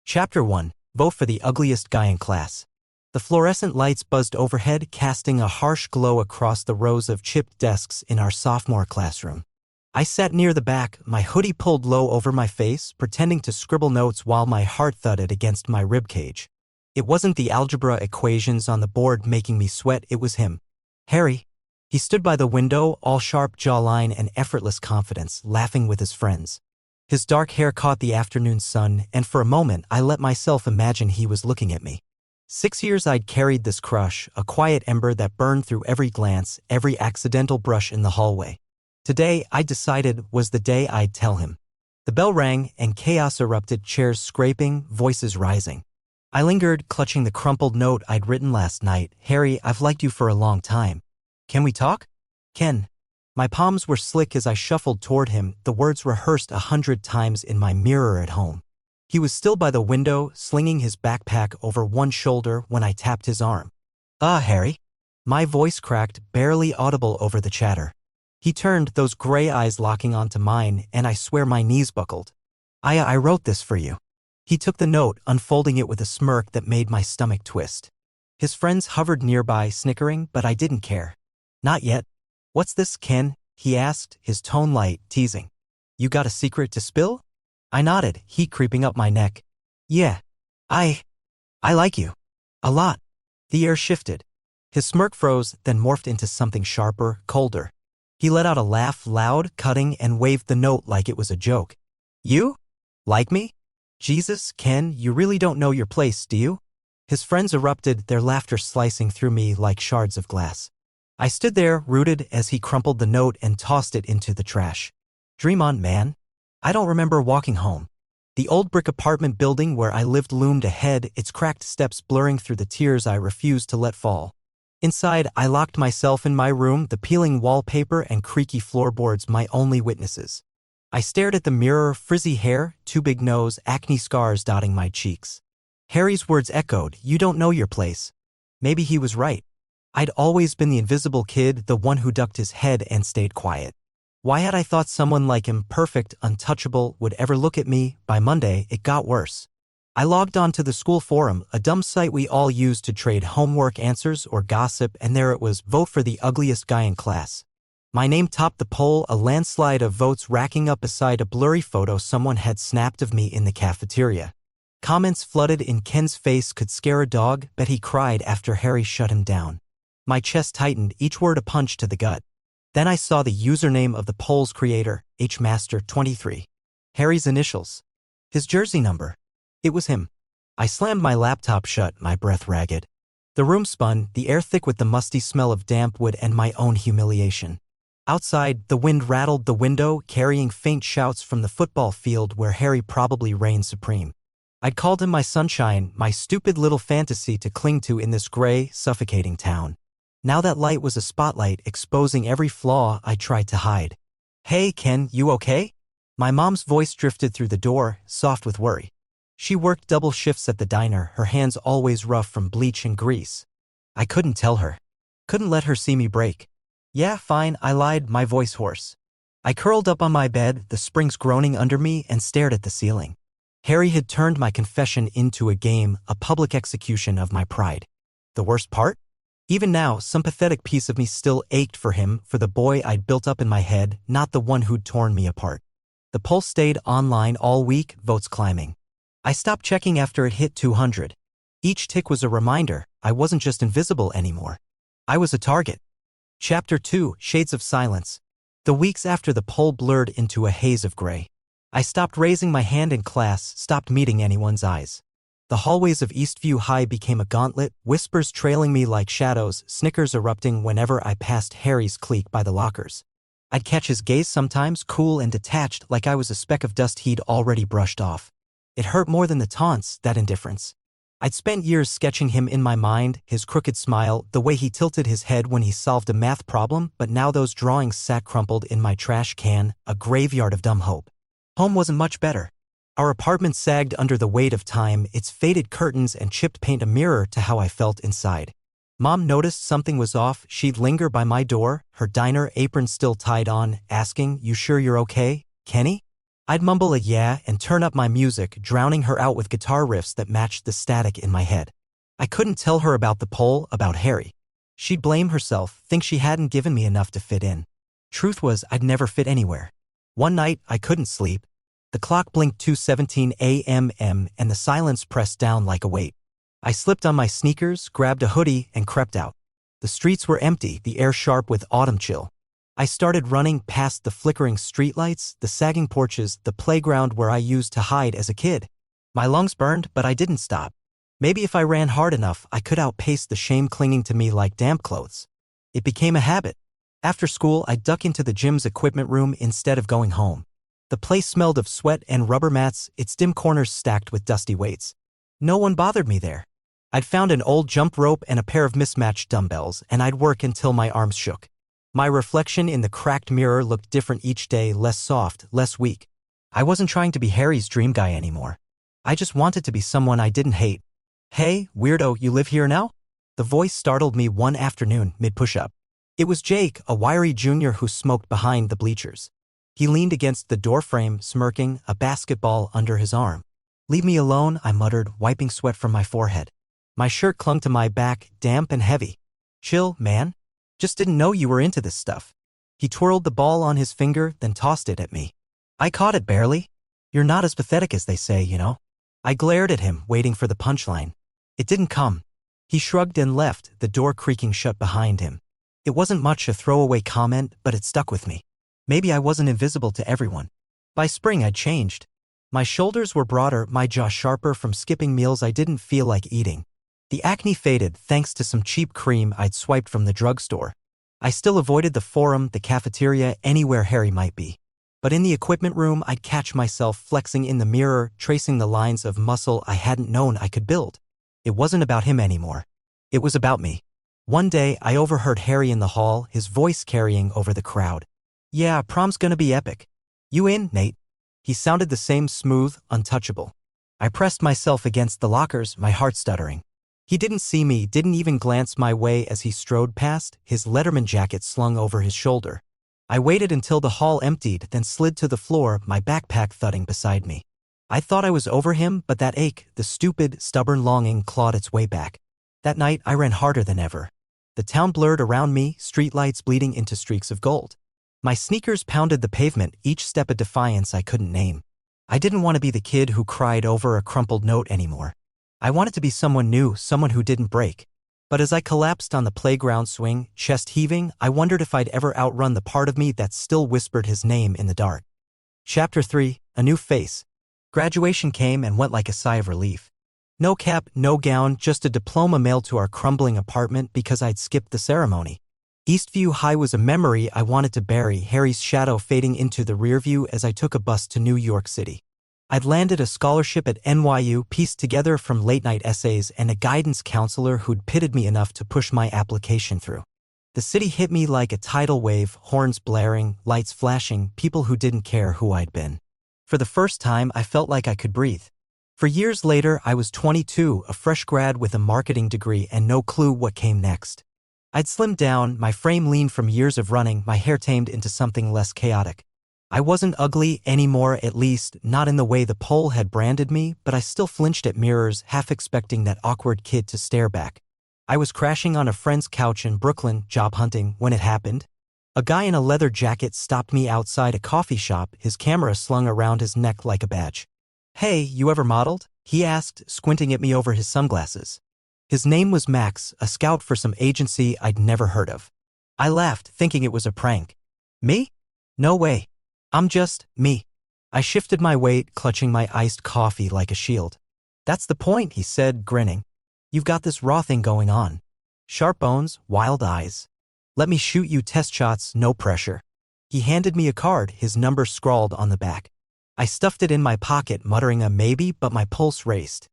Chapter 1. Vote for the ugliest guy in class. The fluorescent lights buzzed overhead, casting a harsh glow across the rows of chipped desks in our sophomore classroom. I sat near the back, my hoodie pulled low over my face, pretending to scribble notes while my heart thudded against my ribcage. It wasn't the algebra equations on the board making me sweat, it was him. Harry. He stood by the window, all sharp jawline and effortless confidence, laughing with his friends. His dark hair caught the afternoon sun, and for a moment I let myself imagine he was looking at me. 6 years I'd carried this crush, a quiet ember that burned through every glance, every accidental brush in the hallway. Today, I decided, was the day I'd tell him. The bell rang, and chaos erupted, chairs scraping, voices rising. I lingered, clutching the crumpled note I'd written last night. Harry, I've liked you for a long time. Can we talk? Ken. My palms were slick as I shuffled toward him, the words rehearsed 100 times in my mirror at home. He was still by the window, slinging his backpack over one shoulder when I tapped his arm. Harry? My voice cracked, barely audible over the chatter. He turned, those gray eyes locking onto mine, and I swear my knees buckled. I wrote this for you. He took the note, unfolding it with a smirk that made my stomach twist. His friends hovered nearby, snickering, but I didn't care. Not yet. What's this, Ken? He asked, his tone light, teasing. You got a secret to spill? I nodded, heat creeping up my neck. Yeah. I like you. A lot. The air shifted. His smirk froze, then morphed into something sharper, colder. He let out a laugh, loud, cutting, and waved the note like it was a joke. You? Like me? Jesus, Ken, you really don't know your place, do you? His friends erupted, their laughter slicing through me like shards of glass. I stood there, rooted, as he crumpled the note and tossed it into the trash. Dream on, man. I don't remember walking home. The old brick apartment building where I lived loomed ahead, its cracked steps blurring through the tears I refused to let fall. Inside, I locked myself in my room, the peeling wallpaper and creaky floorboards my only witnesses. I stared at the mirror, frizzy hair, too big nose, acne scars dotting my cheeks. Harry's words echoed, you don't know your place. Maybe he was right. I'd always been the invisible kid, the one who ducked his head and stayed quiet. Why had I thought someone like him, perfect, untouchable, would ever look at me? By Monday, it got worse. I logged on to the school forum, a dumb site we all used to trade homework answers or gossip, and there it was, vote for the ugliest guy in class. My name topped the poll, a landslide of votes racking up beside a blurry photo someone had snapped of me in the cafeteria. Comments flooded in. Ken's face could scare a dog, but he cried after Harry shut him down. My chest tightened, each word a punch to the gut. Then I saw the username of the poll's creator, HMaster23. Harry's initials. His jersey number. It was him. I slammed my laptop shut, my breath ragged. The room spun, the air thick with the musty smell of damp wood and my own humiliation. Outside, the wind rattled the window, carrying faint shouts from the football field where Harry probably reigned supreme. I'd called him my sunshine, my stupid little fantasy to cling to in this gray, suffocating town. Now that light was a spotlight, exposing every flaw I tried to hide. Hey, Ken, you okay? My mom's voice drifted through the door, soft with worry. She worked double shifts at the diner, her hands always rough from bleach and grease. I couldn't tell her. Couldn't let her see me break. Yeah, fine, I lied, my voice hoarse. I curled up on my bed, the springs groaning under me, and stared at the ceiling. Harry had turned my confession into a game, a public execution of my pride. The worst part? Even now, some pathetic piece of me still ached for him, for the boy I'd built up in my head, not the one who'd torn me apart. The poll stayed online all week, votes climbing. I stopped checking after it hit 200. Each tick was a reminder, I wasn't just invisible anymore. I was a target. Chapter 2, Shades of Silence. The weeks after the poll blurred into a haze of gray. I stopped raising my hand in class, stopped meeting anyone's eyes. The hallways of Eastview High became a gauntlet, whispers trailing me like shadows, snickers erupting whenever I passed Harry's clique by the lockers. I'd catch his gaze sometimes, cool and detached, like I was a speck of dust he'd already brushed off. It hurt more than the taunts, that indifference. I'd spent years sketching him in my mind, his crooked smile, the way he tilted his head when he solved a math problem, but now those drawings sat crumpled in my trash can, a graveyard of dumb hope. Home wasn't much better. Our apartment sagged under the weight of time, its faded curtains and chipped paint a mirror to how I felt inside. Mom noticed something was off, she'd linger by my door, her diner apron still tied on, asking, you sure you're okay, Kenny? I'd mumble a yeah and turn up my music, drowning her out with guitar riffs that matched the static in my head. I couldn't tell her about the pole, about Harry. She'd blame herself, think she hadn't given me enough to fit in. Truth was, I'd never fit anywhere. One night, I couldn't sleep. The clock blinked 2:17 a.m. and the silence pressed down like a weight. I slipped on my sneakers, grabbed a hoodie, and crept out. The streets were empty, the air sharp with autumn chill. I started running past the flickering streetlights, the sagging porches, the playground where I used to hide as a kid. My lungs burned, but I didn't stop. Maybe if I ran hard enough, I could outpace the shame clinging to me like damp clothes. It became a habit. After school, I'd duck into the gym's equipment room instead of going home. The place smelled of sweat and rubber mats, its dim corners stacked with dusty weights. No one bothered me there. I'd found an old jump rope and a pair of mismatched dumbbells, and I'd work until my arms shook. My reflection in the cracked mirror looked different each day, less soft, less weak. I wasn't trying to be Harry's dream guy anymore. I just wanted to be someone I didn't hate. "Hey, weirdo, you live here now?" The voice startled me one afternoon, mid-push-up. It was Jake, a wiry junior who smoked behind the bleachers. He leaned against the doorframe, smirking, a basketball under his arm. "Leave me alone," I muttered, wiping sweat from my forehead. My shirt clung to my back, damp and heavy. "Chill, man. Just didn't know you were into this stuff." He twirled the ball on his finger, then tossed it at me. I caught it barely. "You're not as pathetic as they say, you know." I glared at him, waiting for the punchline. It didn't come. He shrugged and left, the door creaking shut behind him. It wasn't much a throwaway comment, but it stuck with me. Maybe I wasn't invisible to everyone. By spring, I'd changed. My shoulders were broader, my jaw sharper from skipping meals I didn't feel like eating. The acne faded thanks to some cheap cream I'd swiped from the drugstore. I still avoided the forum, the cafeteria, anywhere Harry might be. But in the equipment room, I'd catch myself flexing in the mirror, tracing the lines of muscle I hadn't known I could build. It wasn't about him anymore. It was about me. One day, I overheard Harry in the hall, his voice carrying over the crowd. "Yeah, prom's gonna be epic. You in, Nate?" He sounded the same smooth, untouchable. I pressed myself against the lockers, my heart stuttering. He didn't see me, didn't even glance my way as he strode past, his Letterman jacket slung over his shoulder. I waited until the hall emptied, then slid to the floor, my backpack thudding beside me. I thought I was over him, but that ache, the stupid, stubborn longing clawed its way back. That night, I ran harder than ever. The town blurred around me, streetlights bleeding into streaks of gold. My sneakers pounded the pavement, each step a defiance I couldn't name. I didn't want to be the kid who cried over a crumpled note anymore. I wanted to be someone new, someone who didn't break. But as I collapsed on the playground swing, chest heaving, I wondered if I'd ever outrun the part of me that still whispered his name in the dark. Chapter 3, A New Face. Graduation came and went like a sigh of relief. No cap, no gown, just a diploma mailed to our crumbling apartment because I'd skipped the ceremony. Eastview High was a memory I wanted to bury, Harry's shadow fading into the rearview as I took a bus to New York City. I'd landed a scholarship at NYU pieced together from late-night essays and a guidance counselor who'd pitted me enough to push my application through. The city hit me like a tidal wave, horns blaring, lights flashing, people who didn't care who I'd been. For the first time, I felt like I could breathe. For years later, I was 22, a fresh grad with a marketing degree and no clue what came next. I'd slimmed down, my frame lean from years of running, my hair tamed into something less chaotic. I wasn't ugly anymore, at least not in the way the pole had branded me, but I still flinched at mirrors, half expecting that awkward kid to stare back. I was crashing on a friend's couch in Brooklyn, job hunting, when it happened. A guy in a leather jacket stopped me outside a coffee shop, his camera slung around his neck like a badge. "Hey, you ever modeled?" he asked, squinting at me over his sunglasses. His name was Max, a scout for some agency I'd never heard of. I laughed, thinking it was a prank. "Me? No way. I'm just me." I shifted my weight, clutching my iced coffee like a shield. "That's the point," he said, grinning. "You've got this raw thing going on. Sharp bones, wild eyes. Let me shoot you test shots, no pressure." He handed me a card, his number scrawled on the back. I stuffed it in my pocket, muttering a maybe, but my pulse raced.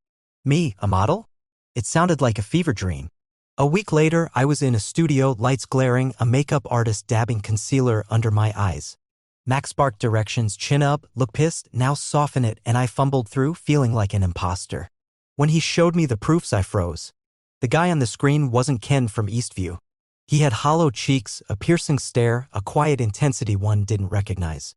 Me, a model? It sounded like a fever dream. A week later, I was in a studio, lights glaring, a makeup artist dabbing concealer under my eyes. Max barked directions, chin up, look pissed, now soften it, and I fumbled through, feeling like an imposter. When he showed me the proofs, I froze. The guy on the screen wasn't Ken from Eastview. He had hollow cheeks, a piercing stare, a quiet intensity one didn't recognize.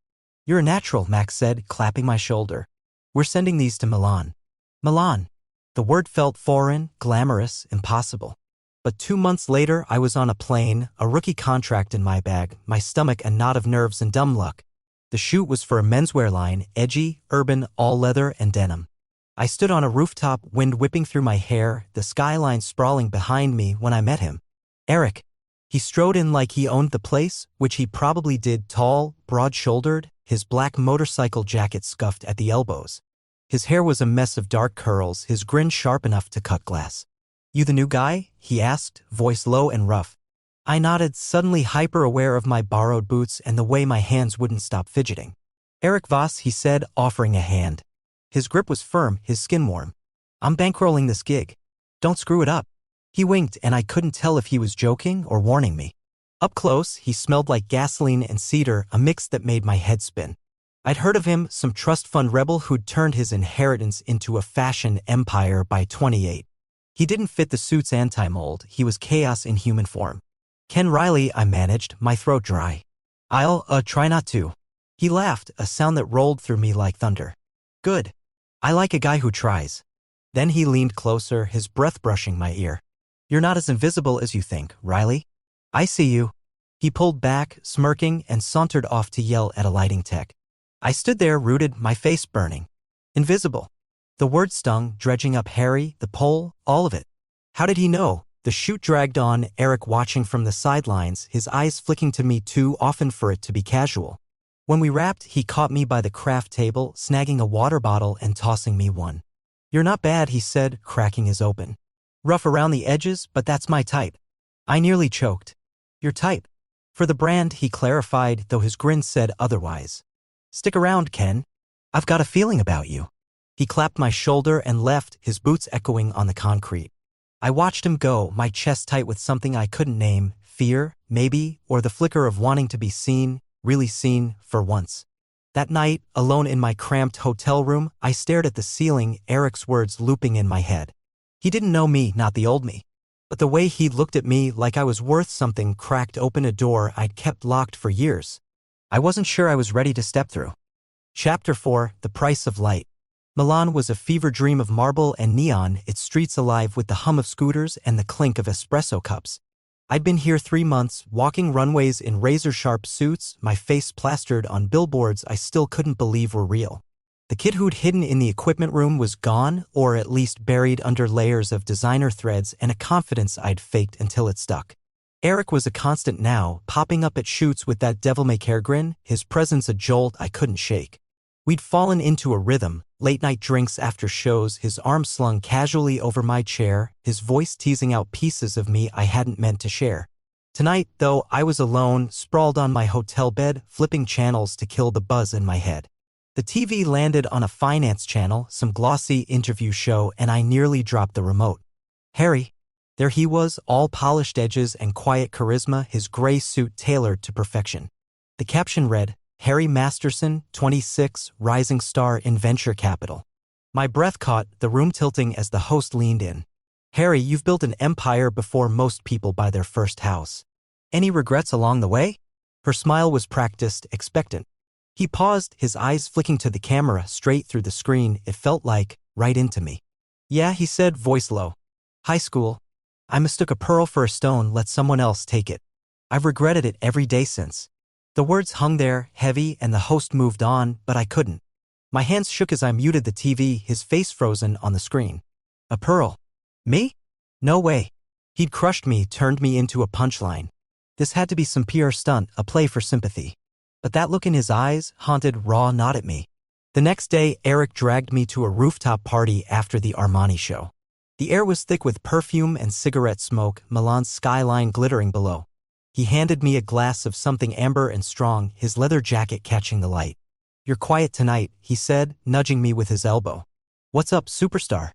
You're a natural, Max said, clapping my shoulder. We're sending these to Milan. Milan. The word felt foreign, glamorous, impossible. But 2 months later, I was on a plane, a rookie contract in my bag, my stomach a knot of nerves and dumb luck. The shoot was for a menswear line, edgy, urban, all leather and denim. I stood on a rooftop, wind whipping through my hair, the skyline sprawling behind me when I met him. Eric. He strode in like he owned the place, which he probably did, tall, broad-shouldered, his black motorcycle jacket scuffed at the elbows. His hair was a mess of dark curls, his grin sharp enough to cut glass. You the new guy? He asked, voice low and rough. I nodded, suddenly hyper-aware of my borrowed boots and the way my hands wouldn't stop fidgeting. Eric Voss, he said, offering a hand. His grip was firm, his skin warm. I'm bankrolling this gig. Don't screw it up. He winked and I couldn't tell if he was joking or warning me. Up close, he smelled like gasoline and cedar, a mix that made my head spin. I'd heard of him, some trust fund rebel who'd turned his inheritance into a fashion empire by 28. He didn't fit the suit's anti-mold, he was chaos in human form. Ken Riley, I managed, my throat dry. I'll, try not to. He laughed, a sound that rolled through me like thunder. Good. I like a guy who tries. Then he leaned closer, his breath brushing my ear. You're not as invisible as you think, Riley. I see you. He pulled back, smirking, and sauntered off to yell at a lighting tech. I stood there, rooted, my face burning. Invisible. The word stung, dredging up Harry, the pole, all of it. How did he know? The shoot dragged on, Eric watching from the sidelines, his eyes flicking to me too often for it to be casual. When we wrapped, he caught me by the craft table, snagging a water bottle and tossing me one. You're not bad, he said, cracking his open. Rough around the edges, but that's my type. I nearly choked. Your type. For the brand, he clarified, though his grin said otherwise. Stick around, Ken. I've got a feeling about you. He clapped my shoulder and left, his boots echoing on the concrete. I watched him go, my chest tight with something I couldn't name, fear, maybe, or the flicker of wanting to be seen, really seen, for once. That night, alone in my cramped hotel room, I stared at the ceiling, Eric's words looping in my head. He didn't know me, not the old me. But the way he looked at me like I was worth something cracked open a door I'd kept locked for years. I wasn't sure I was ready to step through. Chapter 4, The Price of Light. Milan was a fever dream of marble and neon, its streets alive with the hum of scooters and the clink of espresso cups. I'd been here 3 months, walking runways in razor-sharp suits, my face plastered on billboards I still couldn't believe were real. The kid who'd hidden in the equipment room was gone, or at least buried under layers of designer threads and a confidence I'd faked until it stuck. Eric was a constant now, popping up at shoots with that devil-may-care grin, his presence a jolt I couldn't shake. We'd fallen into a rhythm, late-night drinks after shows, his arm slung casually over my chair, his voice teasing out pieces of me I hadn't meant to share. Tonight, though, I was alone, sprawled on my hotel bed, flipping channels to kill the buzz in my head. The TV landed on a finance channel, some glossy interview show, and I nearly dropped the remote. Harry. There he was, all polished edges and quiet charisma, his gray suit tailored to perfection. The caption read, Harry Masterson, 26, rising star in venture capital. My breath caught, the room tilting as the host leaned in. Harry, you've built an empire before most people buy their first house. Any regrets along the way? Her smile was practiced, expectant. He paused, his eyes flicking to the camera, straight through the screen, it felt like, right into me. Yeah, he said, voice low. High school. I mistook a pearl for a stone, let someone else take it. I've regretted it every day since. The words hung there, heavy, and the host moved on, but I couldn't. My hands shook as I muted the TV, his face frozen on the screen. A pearl? Me? No way. He'd crushed me, turned me into a punchline. This had to be some PR stunt, a play for sympathy. But that look in his eyes, haunted, raw, not at me. The next day, Eric dragged me to a rooftop party after the Armani show. The air was thick with perfume and cigarette smoke, Milan's skyline glittering below. He handed me a glass of something amber and strong, his leather jacket catching the light. You're quiet tonight, he said, nudging me with his elbow. What's up, superstar?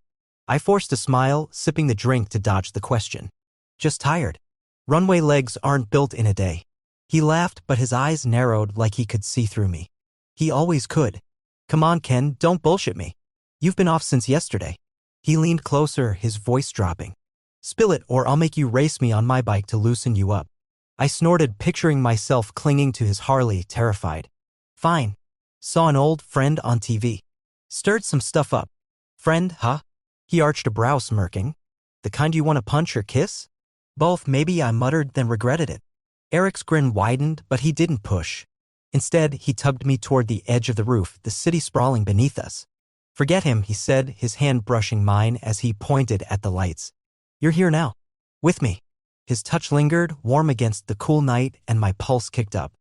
I forced a smile, sipping the drink to dodge the question. Just tired. Runway legs aren't built in a day. He laughed, but his eyes narrowed like he could see through me. He always could. Come on, Ken, don't bullshit me. You've been off since yesterday. He leaned closer, his voice dropping. Spill it or I'll make you race me on my bike to loosen you up. I snorted, picturing myself clinging to his Harley, terrified. Fine. Saw an old friend on TV. Stirred some stuff up. Friend, huh? He arched a brow, smirking. The kind you want to punch or kiss? Both, maybe, I muttered, then regretted it. Eric's grin widened, but he didn't push. Instead, he tugged me toward the edge of the roof, the city sprawling beneath us. Forget him, he said, his hand brushing mine as he pointed at the lights. You're here now. With me. His touch lingered, warm against the cool night, and my pulse kicked up.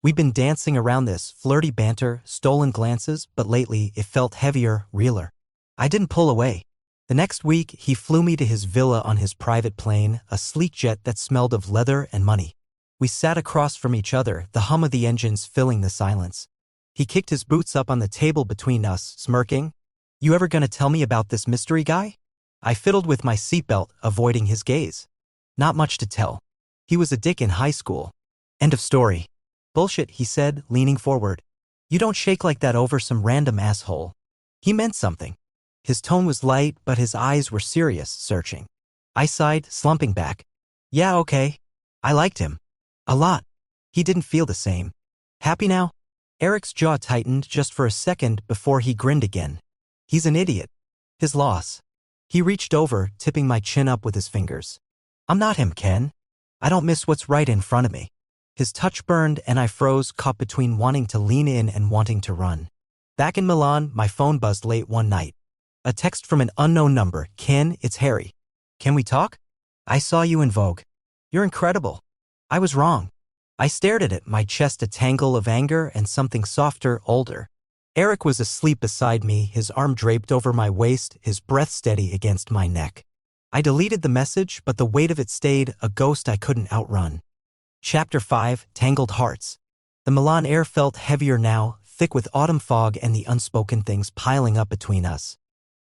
We'd been dancing around this, flirty banter, stolen glances, but lately it felt heavier, realer. I didn't pull away. The next week, he flew me to his villa on his private plane, a sleek jet that smelled of leather and money. We sat across from each other, the hum of the engines filling the silence. He kicked his boots up on the table between us, smirking. You ever gonna tell me about this mystery guy? I fiddled with my seatbelt, avoiding his gaze. Not much to tell. He was a dick in high school. End of story. Bullshit, he said, leaning forward. You don't shake like that over some random asshole. He meant something. His tone was light, but his eyes were serious, searching. I sighed, slumping back. Yeah, okay. I liked him. A lot. He didn't feel the same. Happy now? Eric's jaw tightened just for a second before he grinned again. He's an idiot. His loss. He reached over, tipping my chin up with his fingers. I'm not him, Ken. I don't miss what's right in front of me. His touch burned and I froze, caught between wanting to lean in and wanting to run. Back in Milan, my phone buzzed late one night. A text from an unknown number. Ken, it's Harry. Can we talk? I saw you in Vogue. You're incredible. I was wrong. I stared at it, my chest a tangle of anger and something softer, older. Eric was asleep beside me, his arm draped over my waist, his breath steady against my neck. I deleted the message, but the weight of it stayed, a ghost I couldn't outrun. Chapter 5, Tangled Hearts. The Milan air felt heavier now, thick with autumn fog and the unspoken things piling up between us.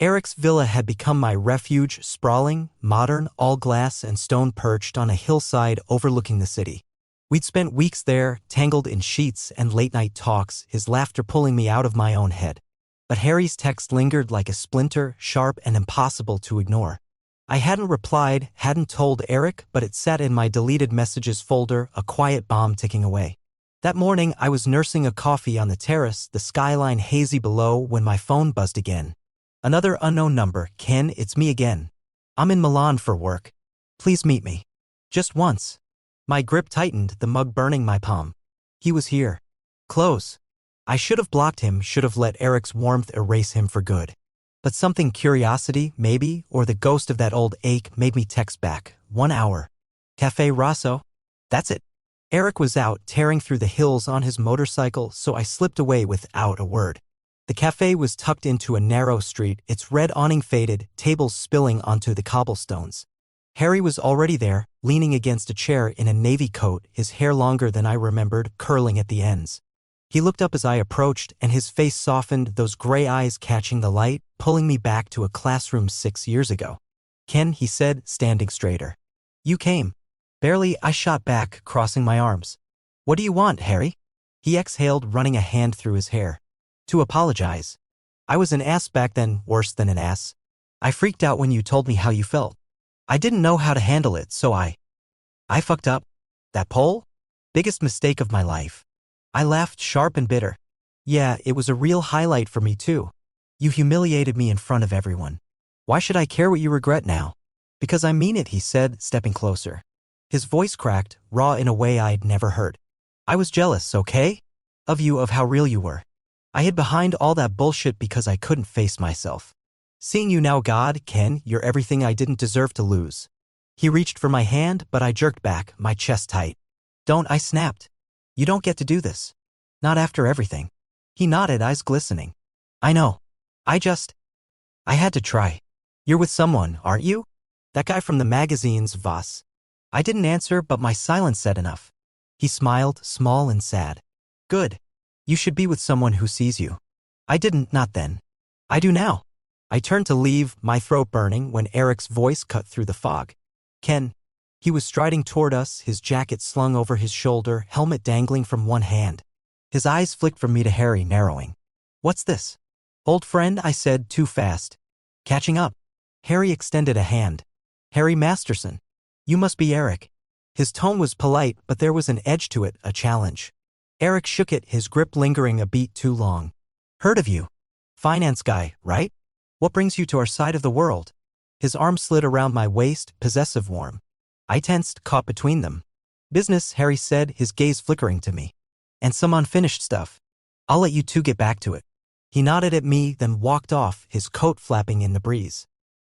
Eric's villa had become my refuge, sprawling, modern, all glass and stone perched on a hillside overlooking the city. We'd spent weeks there, tangled in sheets and late-night talks, his laughter pulling me out of my own head. But Harry's text lingered like a splinter, sharp and impossible to ignore. I hadn't replied, hadn't told Eric, but it sat in my deleted messages folder, a quiet bomb ticking away. That morning, I was nursing a coffee on the terrace, the skyline hazy below, when my phone buzzed again. Another unknown number. Ken, it's me again. I'm in Milan for work. Please meet me. Just once. My grip tightened, the mug burning my palm. He was here. Close. I should have blocked him, should have let Eric's warmth erase him for good. But something, curiosity, maybe, or the ghost of that old ache, made me text back. 1 hour. Cafe Rosso? That's it. Eric was out, tearing through the hills on his motorcycle, so I slipped away without a word. The cafe was tucked into a narrow street, its red awning faded, tables spilling onto the cobblestones. Harry was already there, leaning against a chair in a navy coat, his hair longer than I remembered, curling at the ends. He looked up as I approached, and his face softened, those gray eyes catching the light, pulling me back to a classroom 6 years ago. Ken, he said, standing straighter. You came. Barely, I shot back, crossing my arms. What do you want, Harry? He exhaled, running a hand through his hair. To apologize. I was an ass back then, worse than an ass. I freaked out when you told me how you felt. I didn't know how to handle it, so I fucked up. That pole? Biggest mistake of my life. I laughed, sharp and bitter. Yeah, it was a real highlight for me too. You humiliated me in front of everyone. Why should I care what you regret now? Because I mean it, he said, stepping closer. His voice cracked, raw in a way I'd never heard. I was jealous, okay? Of you, of how real you were. I hid behind all that bullshit because I couldn't face myself. Seeing you now, God, Ken, you're everything I didn't deserve to lose. He reached for my hand, but I jerked back, my chest tight. Don't, I snapped. You don't get to do this. Not after everything. He nodded, eyes glistening. I know. I had to try. You're with someone, aren't you? That guy from the magazines, Voss. I didn't answer, but my silence said enough. He smiled, small and sad. Good. You should be with someone who sees you. I didn't, not then. I do now. I turned to leave, my throat burning, when Eric's voice cut through the fog. Ken. He was striding toward us, his jacket slung over his shoulder, helmet dangling from one hand. His eyes flicked from me to Harry, narrowing. What's this? Old friend, I said, too fast. Catching up. Harry extended a hand. Harry Masterson. You must be Eric. His tone was polite, but there was an edge to it, a challenge. Eric shook it, his grip lingering a beat too long. Heard of you. Finance guy, right? What brings you to our side of the world? His arm slid around my waist, possessive warm. I tensed, caught between them. Business, Harry said, his gaze flickering to me. And some unfinished stuff. I'll let you two get back to it. He nodded at me, then walked off, his coat flapping in the breeze.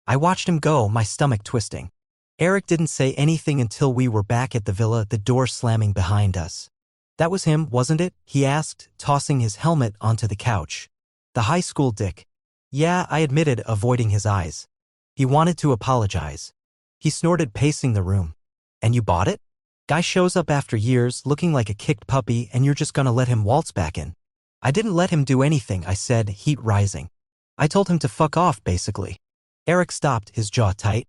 I watched him go, my stomach twisting. Eric didn't say anything until we were back at the villa, the door slamming behind us. That was him, wasn't it? He asked, tossing his helmet onto the couch. The high school dick. Yeah, I admitted, avoiding his eyes. He wanted to apologize. He snorted, pacing the room. And you bought it? Guy shows up after years, looking like a kicked puppy, and you're just gonna let him waltz back in. I didn't let him do anything, I said, heat rising. I told him to fuck off, basically. Eric stopped, his jaw tight.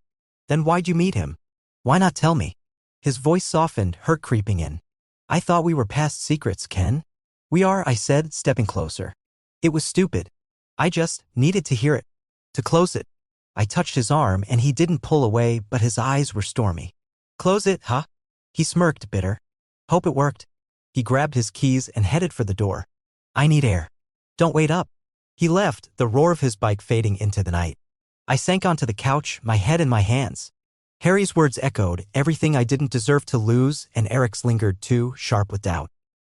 Then why'd you meet him? Why not tell me? His voice softened, hurt creeping in. I thought we were past secrets, Ken. We are, I said, stepping closer. It was stupid. I just needed to hear it. To close it. I touched his arm and he didn't pull away, but his eyes were stormy. Close it, huh? He smirked, bitter. Hope it worked. He grabbed his keys and headed for the door. I need air. Don't wait up. He left, the roar of his bike fading into the night. I sank onto the couch, my head in my hands. Harry's words echoed, everything I didn't deserve to lose, and Eric's lingered too, sharp with doubt.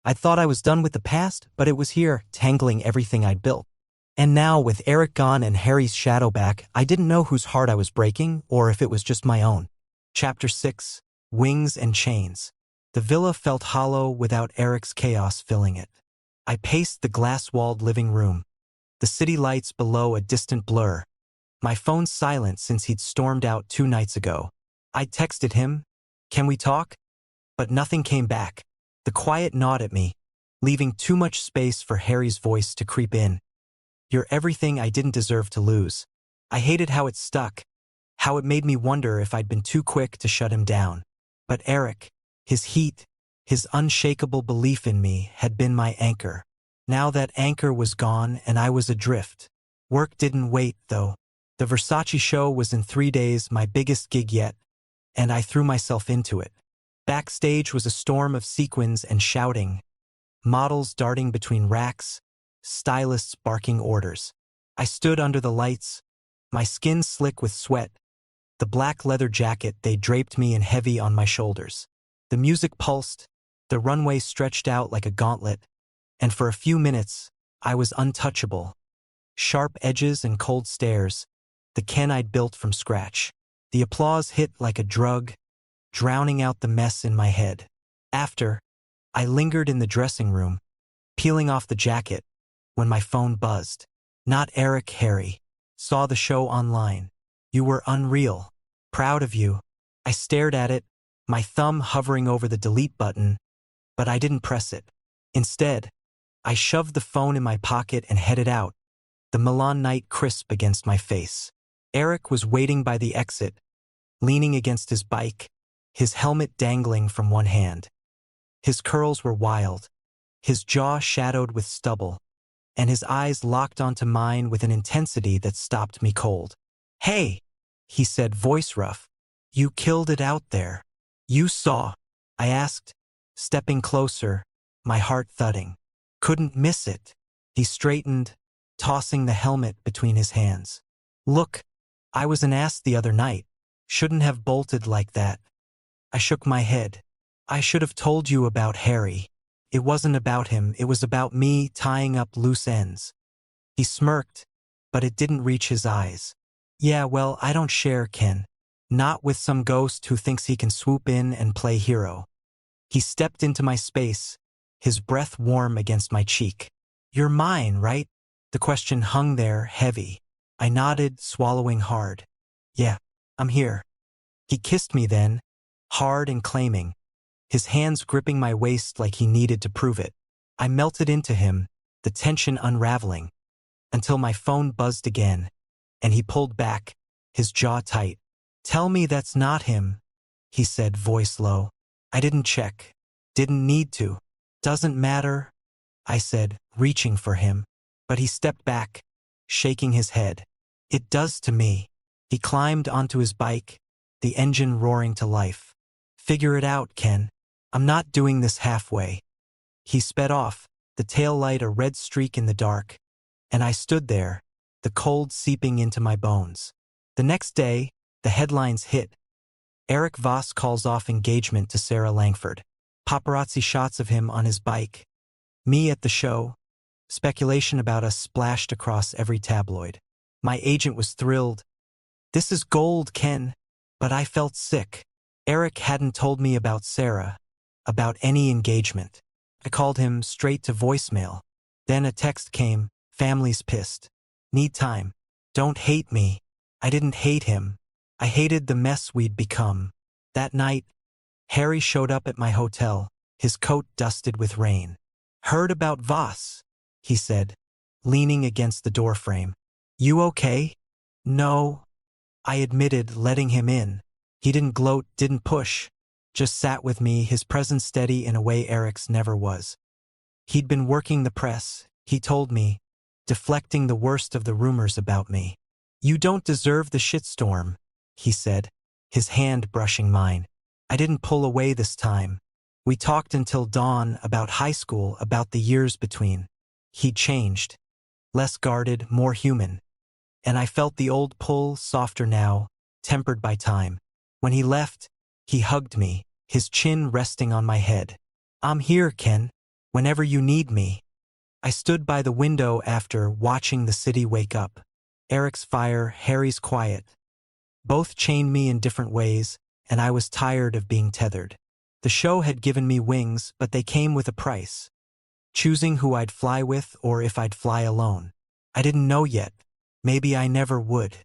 I thought I was done with the past, but it was here, tangling everything I'd built. And now, with Eric gone and Harry's shadow back, I didn't know whose heart I was breaking, or if it was just my own. Chapter 6. Wings and Chains. The villa felt hollow without Eric's chaos filling it. I paced the glass-walled living room. The city lights below a distant blur. My phone silent since he'd stormed out 2 nights ago. I texted him, "Can we talk?" But nothing came back. The quiet gnawed at me, leaving too much space for Harry's voice to creep in. You're everything I didn't deserve to lose. I hated how it stuck, how it made me wonder if I'd been too quick to shut him down. But Eric, his heat, his unshakable belief in me had been my anchor. Now that anchor was gone and I was adrift. Work didn't wait, though. The Versace show was in 3 days, my biggest gig yet, and I threw myself into it. Backstage was a storm of sequins and shouting, models darting between racks, stylists barking orders. I stood under the lights, my skin slick with sweat, the black leather jacket they draped me in heavy on my shoulders. The music pulsed, the runway stretched out like a gauntlet, and for a few minutes, I was untouchable. Sharp edges and cold stares, the Ken I'd built from scratch. The applause hit like a drug, drowning out the mess in my head. After, I lingered in the dressing room, peeling off the jacket, when my phone buzzed. Not Eric, Harry. Saw the show online. You were unreal. Proud of you. I stared at it, my thumb hovering over the delete button, but I didn't press it. Instead, I shoved the phone in my pocket and headed out, the Milan night crisp against my face. Eric was waiting by the exit, leaning against his bike, his helmet dangling from one hand. His curls were wild, his jaw shadowed with stubble, and his eyes locked onto mine with an intensity that stopped me cold. Hey, he said, voice rough. You killed it out there. You saw, I asked, stepping closer, my heart thudding. Couldn't miss it. He straightened, tossing the helmet between his hands. Look, I was an ass the other night. Shouldn't have bolted like that. I shook my head. I should have told you about Harry. It wasn't about him, it was about me tying up loose ends. He smirked, but it didn't reach his eyes. Yeah, well, I don't share, Ken. Not with some ghost who thinks he can swoop in and play hero. He stepped into my space, his breath warm against my cheek. You're mine, right? The question hung there, heavy. I nodded, swallowing hard. Yeah, I'm here. He kissed me then, hard and claiming, his hands gripping my waist like he needed to prove it. I melted into him, the tension unraveling, until my phone buzzed again, and he pulled back, his jaw tight. Tell me that's not him, he said, voice low. I didn't check. Didn't need to. Doesn't matter, I said, reaching for him. But he stepped back, shaking his head. It does to me. He climbed onto his bike, the engine roaring to life. Figure it out, Ken. I'm not doing this halfway. He sped off, the tail light a red streak in the dark. And I stood there, the cold seeping into my bones. The next day, the headlines hit. Eric Voss calls off engagement to Sarah Langford. Paparazzi shots of him on his bike. Me at the show. Speculation about us splashed across every tabloid. My agent was thrilled. This is gold, Ken. But I felt sick. Eric hadn't told me about Sarah, about any engagement. I called him straight to voicemail. Then a text came, family's pissed. Need time. Don't hate me. I didn't hate him. I hated the mess we'd become. That night, Harry showed up at my hotel, his coat dusted with rain. Heard about Voss, he said, leaning against the doorframe. You okay? No, I admitted, letting him in. He didn't gloat, didn't push, just sat with me, his presence steady in a way Eric's never was. He'd been working the press, he told me, deflecting the worst of the rumors about me. You don't deserve the shitstorm, he said, his hand brushing mine. I didn't pull away this time. We talked until dawn about high school, about the years between. He'd changed. Less guarded, more human. And I felt the old pull, softer now, tempered by time. When he left, he hugged me, his chin resting on my head. I'm here, Ken, whenever you need me. I stood by the window after, watching the city wake up. Eric's fire, Harry's quiet. Both chained me in different ways, and I was tired of being tethered. The show had given me wings, but they came with a price. Choosing who I'd fly with or if I'd fly alone. I didn't know yet. Maybe I never would.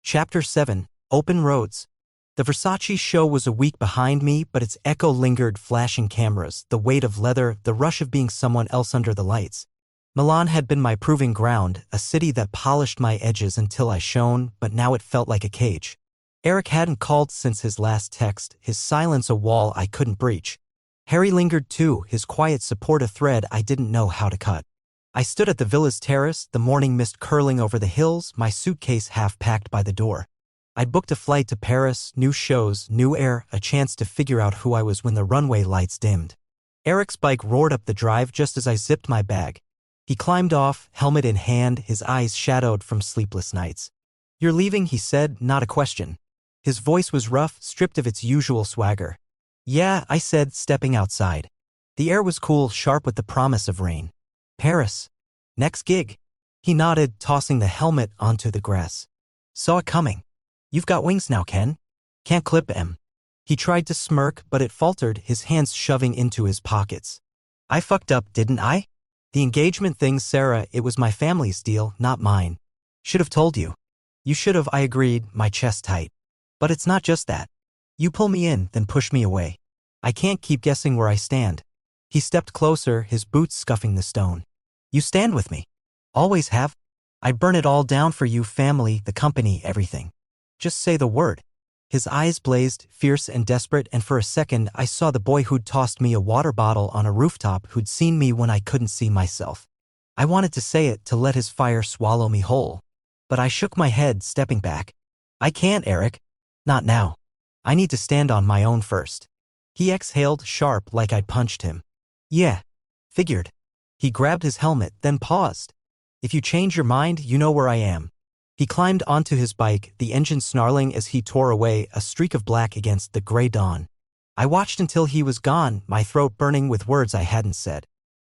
Chapter 7. Open Roads. The Versace show was a week behind me, but its echo lingered, flashing cameras, the weight of leather, the rush of being someone else under the lights. Milan had been my proving ground, a city that polished my edges until I shone, but now it felt like a cage. Eric hadn't called since his last text, his silence a wall I couldn't breach. Harry lingered too, his quiet support a thread I didn't know how to cut. I stood at the villa's terrace, the morning mist curling over the hills, my suitcase half packed by the door. I'd booked a flight to Paris, new shows, new air, a chance to figure out who I was when the runway lights dimmed. Eric's bike roared up the drive just as I zipped my bag. He climbed off, helmet in hand, his eyes shadowed from sleepless nights. You're leaving, he said, not a question. His voice was rough, stripped of its usual swagger. Yeah, I said, stepping outside. The air was cool, sharp with the promise of rain. Paris. Next gig. He nodded, tossing the helmet onto the grass. Saw it coming. You've got wings now, Ken. Can't clip him. He tried to smirk, but it faltered, his hands shoving into his pockets. I fucked up, didn't I? The engagement thing, Sarah, it was my family's deal, not mine. Should have told you. You should have, I agreed, my chest tight. But it's not just that. You pull me in, then push me away. I can't keep guessing where I stand. He stepped closer, his boots scuffing the stone. You stand with me. Always have. I burn it all down for you, family, the company, everything. Just say the word. His eyes blazed, fierce and desperate, and for a second I saw the boy who'd tossed me a water bottle on a rooftop, who'd seen me when I couldn't see myself. I wanted to say it, to let his fire swallow me whole. But I shook my head, stepping back. I can't, Eric. Not now. I need to stand on my own first. He exhaled, sharp, like I'd punched him. Yeah. Figured. He grabbed his helmet, then paused. If you change your mind, you know where I am. He climbed onto his bike, the engine snarling as he tore away, a streak of black against the gray dawn. I watched until he was gone, my throat burning with words I hadn't said.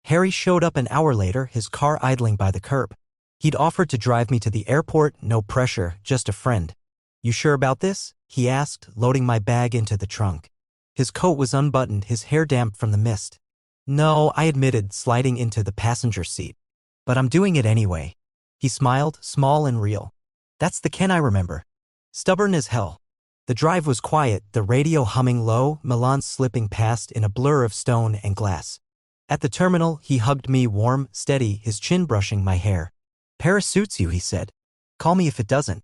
Harry showed up an hour later, his car idling by the curb. He'd offered to drive me to the airport, no pressure, just a friend. You sure about this? He asked, loading my bag into the trunk. His coat was unbuttoned, his hair damp from the mist. No, I admitted, sliding into the passenger seat. But I'm doing it anyway. He smiled, small and real. That's the Ken I remember. Stubborn as hell. The drive was quiet, the radio humming low, Milan slipping past in a blur of stone and glass. At the terminal, he hugged me, warm, steady, his chin brushing my hair. Paris suits you, he said. Call me if it doesn't.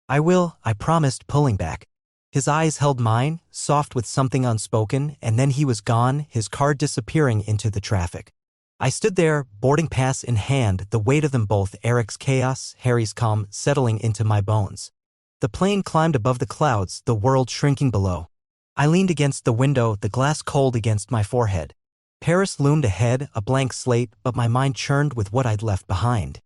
I will, I promised, pulling back. His eyes held mine, soft with something unspoken, and then he was gone, his car disappearing into the traffic. I stood there, boarding pass in hand, the weight of them both, Eric's chaos, Harry's calm, settling into my bones. The plane climbed above the clouds, the world shrinking below. I leaned against the window, the glass cold against my forehead. Paris loomed ahead, a blank slate, but my mind churned with what I'd left behind.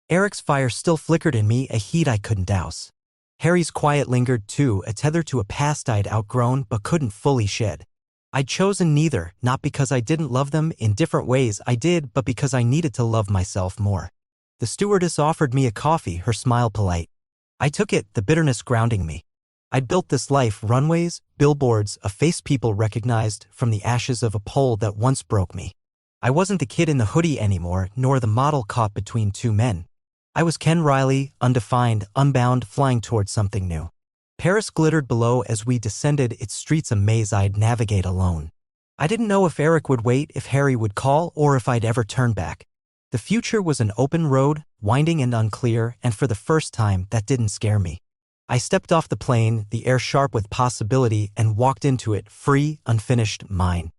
Eric's fire still flickered in me, a heat I couldn't douse. Harry's quiet lingered too, a tether to a past I'd outgrown but couldn't fully shed. I'd chosen neither, not because I didn't love them in different ways I did, but because I needed to love myself more. The stewardess offered me a coffee, her smile polite. I took it, the bitterness grounding me. I'd built this life, runways, billboards, a face people recognized from the ashes of a pole that once broke me. I wasn't the kid in the hoodie anymore, nor the model caught between two men. I was Ken Riley, undefined, unbound, flying towards something new. Paris glittered below as we descended its streets, a maze I'd navigate alone. I didn't know if Eric would wait, if Harry would call, or if I'd ever turn back. The future was an open road, winding and unclear, and for the first time, that didn't scare me. I stepped off the plane, the air sharp with possibility, and walked into it, free, unfinished, mine.